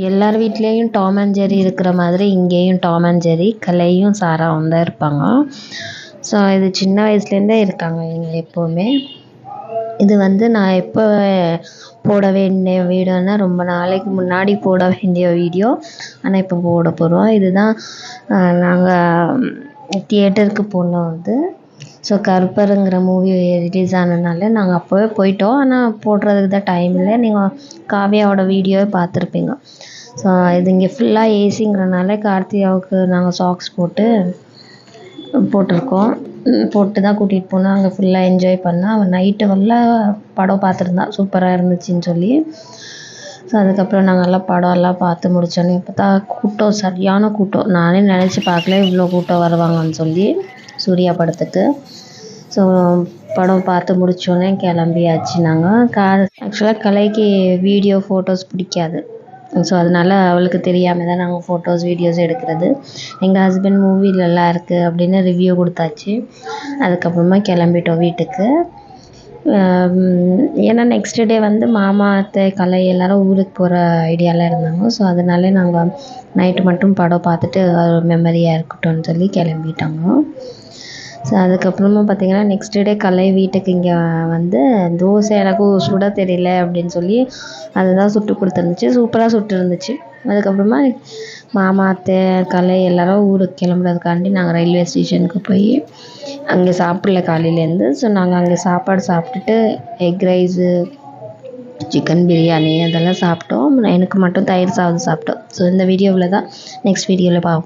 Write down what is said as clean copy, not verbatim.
எல்லார் வீட்லேயும் Tom and Jerry இருக்கிற மாதிரி இங்கேயும் டாம் அண்ட் ஜெர்ரி, கலையும் சாராவும் தான் இருப்பாங்க. ஸோ இது சின்ன வயசுலேருந்தே இருக்காங்க இங்கே எப்போவுமே. இது வந்து நான் எப்போ போட வேண்டிய வீடியோன்னா ரொம்ப நாளைக்கு முன்னாடி போட வேண்டிய வீடியோ. ஆனால் இப்போ போட போகிறோம். இதுதான் நாங்கள் தியேட்டருக்கு போனோம் அது. ஸோ கருப்பருங்கிற மூவி ரிலீஸ் ஆனதுனால நாங்கள் அப்போவே போயிட்டோம். ஆனால் போடுறதுக்கு தான் டைம் இல்லை. நீங்கள் காவியாவோட வீடியோவே பார்த்துருப்பீங்க. ஸோ இது இங்கே ஃபுல்லாக ஏசிங்கிறனால கார்த்தியாவுக்கு நாங்கள் சாக்ஸ் போட்டிருக்கோம். போட்டு தான் கூட்டிகிட்டு போனோம். அங்கே ஃபுல்லாக என்ஜாய் பண்ணால் அவன் நைட்டு ஃபுல்லாக படம் பார்த்துருந்தான், சூப்பராக இருந்துச்சுன்னு சொல்லி. ஸோ அதுக்கப்புறம் நாங்கள் எல்லாம் படம்லாம் பார்த்து முடித்தோன்னே பார்த்தா கூட்டம், சரியான கூட்டம். நானே நினச்சி பார்க்கல இவ்வளோ கூட்டம் வருவாங்கன்னு சொல்லி சூர்யா படத்துக்கு. ஸோ படம் பார்த்து முடித்தோடனே கிளம்பியாச்சு நாங்கள். ஆக்சுவலாக கலைக்கு வீடியோ ஃபோட்டோஸ் பிடிக்காது. ஸோ அதனால் அவளுக்கு தெரியாமல் தான் நாங்கள் ஃபோட்டோஸ் வீடியோஸ் எடுக்கிறது. எங்கள் ஹஸ்பண்ட் மூவி நல்லா இருக்குது அப்படின்னு ரிவ்யூ கொடுத்தாச்சு. அதுக்கப்புறமா கிளம்பிட்டோம் வீட்டுக்கு. ஏன்னா நெக்ஸ்ட் டே வந்து மாமா அத்தை கலை எல்லோரும் ஊருக்கு போகிற ஐடியாவில் இருந்தாங்க. ஸோ அதனால நாங்கள் நைட்டு மட்டும் படம் பார்த்துட்டு மெமரியாக இருக்கட்டும்னு சொல்லி கிளம்பிட்டாங்க. ஸோ அதுக்கப்புறமா பார்த்திங்கன்னா நெக்ஸ்ட் டே கலை வீட்டுக்கு இங்கே வந்து தோசை எனக்கும் சுட தெரியல அப்படின்னு சொல்லி அதுதான் சுட்டு கொடுத்துருந்துச்சு. சூப்பராக சுட்டு இருந்துச்சு. அதுக்கப்புறமா மாமா அத்தை கலை எல்லோரும் ஊருக்கு கிளம்புறதுக்காண்டி நாங்கள் ரயில்வே ஸ்டேஷனுக்கு போய் அங்கே சாப்பிடல காலையிலேருந்து. ஸோ நாங்கள் அங்கே சாப்பாடு சாப்பிட்டுட்டு எக் ரைஸு, சிக்கன் பிரியாணி அதெல்லாம் சாப்பிட்டோம். எனக்கு மட்டும் தயிர் சாதம் சாப்பிட்டோம். ஸோ இந்த வீடியோவில் தான். நெக்ஸ்ட் வீடியோவில் பார்ப்போம்.